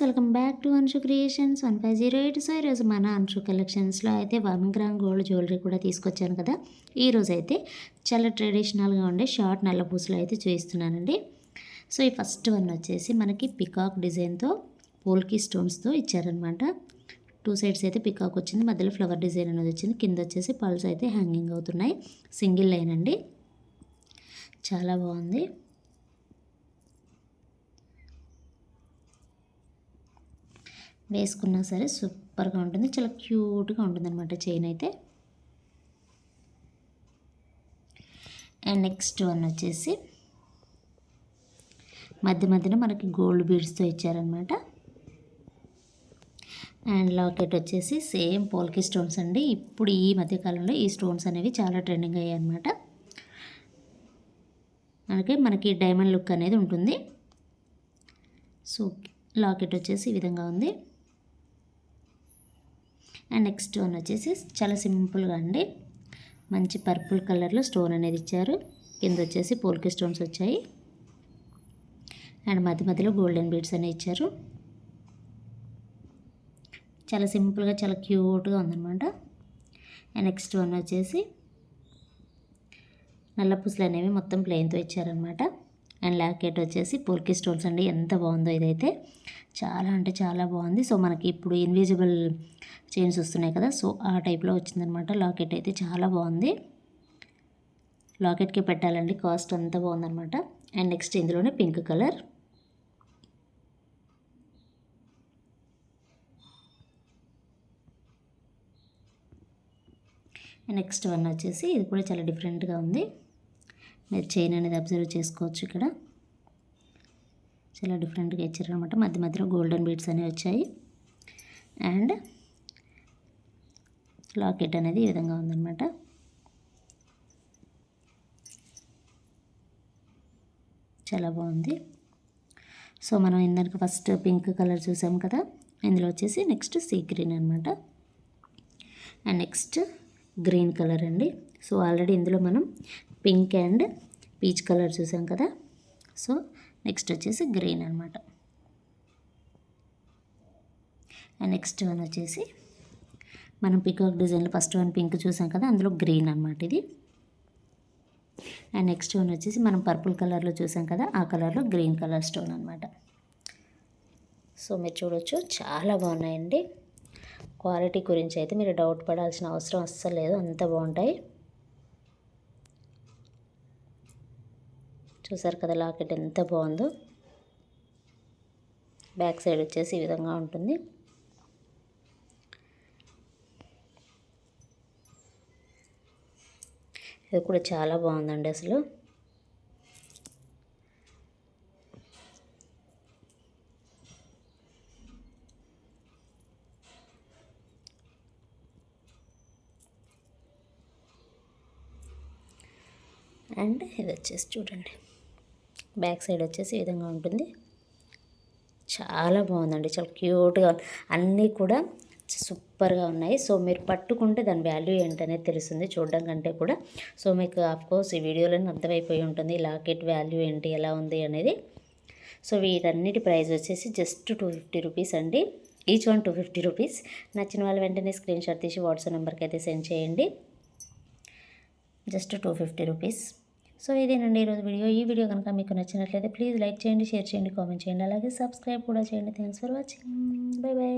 Welcome back to Anshu creations 1508. So ఈరోజు మన అన్షు కలెక్షన్స్లో అయితే 1 గ్రామ్ గోల్డ్ జ్యువెలరీ కూడా తీసుకొచ్చాను కదా. ఈరోజు అయితే చాలా ట్రెడిషనల్గా ఉండే షార్ట్ నల్ల పూసలు అయితే చూపిస్తున్నానండి. సో ఈ ఫస్ట్ వన్ వచ్చేసి మనకి పికాక్ డిజైన్తో పోల్కి స్టోన్స్తో ఇచ్చారనమాట. 2 సైడ్స్ అయితే పికాక్ వచ్చింది, మధ్యలో ఫ్లవర్ డిజైన్ అనేది వచ్చింది, కింద వచ్చేసి పల్స్ అయితే హ్యాంగింగ్ అవుతున్నాయి. సింగిల్ లైన్ అండి, చాలా బాగుంది. వేసుకున్నా సరే సూపర్గా ఉంటుంది, చాలా క్యూట్గా ఉంటుంది అనమాట చైన్ అయితే. అండ్ నెక్స్ట్ వన్ వచ్చేసి మధ్యన మనకి గోల్డ్ బీడ్స్తో ఇచ్చారనమాట. అండ్ లాకెట్ వచ్చేసి సేమ్ పోల్కి స్టోన్స్ అండి. ఇప్పుడు ఈ మధ్యకాలంలో ఈ స్టోన్స్ అనేవి చాలా ట్రెండింగ్ అయ్యాయి అనమాట. అలాగే మనకి డైమండ్ లుక్ అనేది ఉంటుంది. సో లాకెట్ వచ్చేసి ఈ విధంగా ఉంది. అండ్ నెక్స్ట్ వన్ వచ్చేసి చాలా సింపుల్గా అండి, మంచి పర్పుల్ కలర్లో స్టోన్ అనేది ఇచ్చారు. కింద వచ్చేసి పోల్కి స్టోన్స్ వచ్చాయి. అండ్ మధ్యలో గోల్డెన్ బీడ్స్ అనేవి ఇచ్చారు. చాలా సింపుల్గా చాలా క్యూట్గా ఉందన్నమాట. అండ్ నెక్స్ట్ వన్ వచ్చేసి నల్ల పూసలు అనేవి మొత్తం ప్లెయిన్తో ఇచ్చారనమాట. అండ్ లాకెట్ వచ్చేసి పోల్కి స్టోన్స్ అండి. ఎంత బాగుందో ఇదైతే, చాలా అంటే చాలా బాగుంది. సో మనకి ఇప్పుడు ఇన్విజిబుల్ చైన్స్ వస్తున్నాయి కదా, సో ఆ టైప్లో వచ్చిందనమాట. లాకెట్ అయితే చాలా బాగుంది, లాకెట్కి పెట్టాలండి, కాస్ట్ అంత బాగుందనమాట. అండ్ నెక్స్ట్ ఇందులోనే పింక్ కలర్. నెక్స్ట్ వన్ వచ్చేసి ఇది కూడా చాలా డిఫరెంట్గా ఉంది. మీరు చైన్ అనేది అబ్జర్వ్ చేసుకోవచ్చు, ఇక్కడ చాలా డిఫరెంట్గా ఇచ్చారనమాట. మధ్యలో గోల్డెన్ బీడ్స్ అనేవి వచ్చాయి. అండ్ లాకెట్ అనేది ఈ విధంగా ఉందన్నమాట. చాలా బాగుంది. సో మనం ఇందాక ఫస్ట్ పింక్ కలర్ చూసాం కదా, ఇందులో వచ్చేసి నెక్స్ట్ సీ గ్రీన్ అనమాట. అండ్ నెక్స్ట్ గ్రీన్ కలర్ అండి. సో ఆల్రెడీ ఇందులో మనం పింక్ అండ్ పీచ్ కలర్ చూసాం కదా, సో నెక్స్ట్ వచ్చేసి గ్రీన్ అనమాట. అండ్ నెక్స్ట్ వన్ వచ్చేసి మనం పికాక్ డిజైన్లో ఫస్ట్ వన్ పింక్ చూసాం కదా, అందులో గ్రీన్ అనమాట ఇది. అండ్ నెక్స్ట్ వన్ వచ్చేసి మనం పర్పుల్ కలర్లో చూసాం కదా, ఆ కలర్లో గ్రీన్ కలర్ స్టోన్ అనమాట. సో మీరు చూడొచ్చు, చాలా బాగున్నాయండి. క్వాలిటీ గురించి అయితే మీరు డౌట్ పడాల్సిన అవసరం అస్సలు లేదు, అంత బాగుంటాయి. చూసారు కదా లాకెట్ ఎంత బాగుందో. బ్యాక్ సైడ్ వచ్చేసి ఈ విధంగా ఉంటుంది. ఇది కూడా చాలా బాగుందండి అసలు. అండ్ ఇది వచ్చేసి చూడండి, బ్యాక్ సైడ్ వచ్చేసి ఈ విధంగా ఉంటుంది. చాలా బాగుందండి, చాలా క్యూట్గా, అన్నీ కూడా సూపర్గా ఉన్నాయి. సో మీరు పట్టుకుంటే దాని వాల్యూ ఏంటనేది తెలుస్తుంది చూడడం కంటే కూడా. సో మీకు ఆఫ్కోర్స్ ఈ వీడియోలోనే అర్థమైపోయి ఉంటుంది లాకెట్ వాల్యూ ఏంటి, ఎలా ఉంది అనేది. సో వీటన్నిటి ప్రైస్ వచ్చేసి జస్ట్ 250 రూపీస్ అండి. Each one 250 rupees. నచ్చిన వాళ్ళు వెంటనే స్క్రీన్ షాట్ తీసి వాట్సాప్ నెంబర్కి అయితే సెండ్ చేయండి. Just 250 rupees. సో ఇదేనండి ఈరోజు వీడియో. ఈ వీడియో కనుక మీకు నచ్చినట్లయితే ప్లీజ్ లైక్ చేయండి, షేర్ చేయండి, కామెంట్ చేయండి, అలాగే సబ్స్క్రైబ్ కూడా చేయండి. Thanks for watching. By by.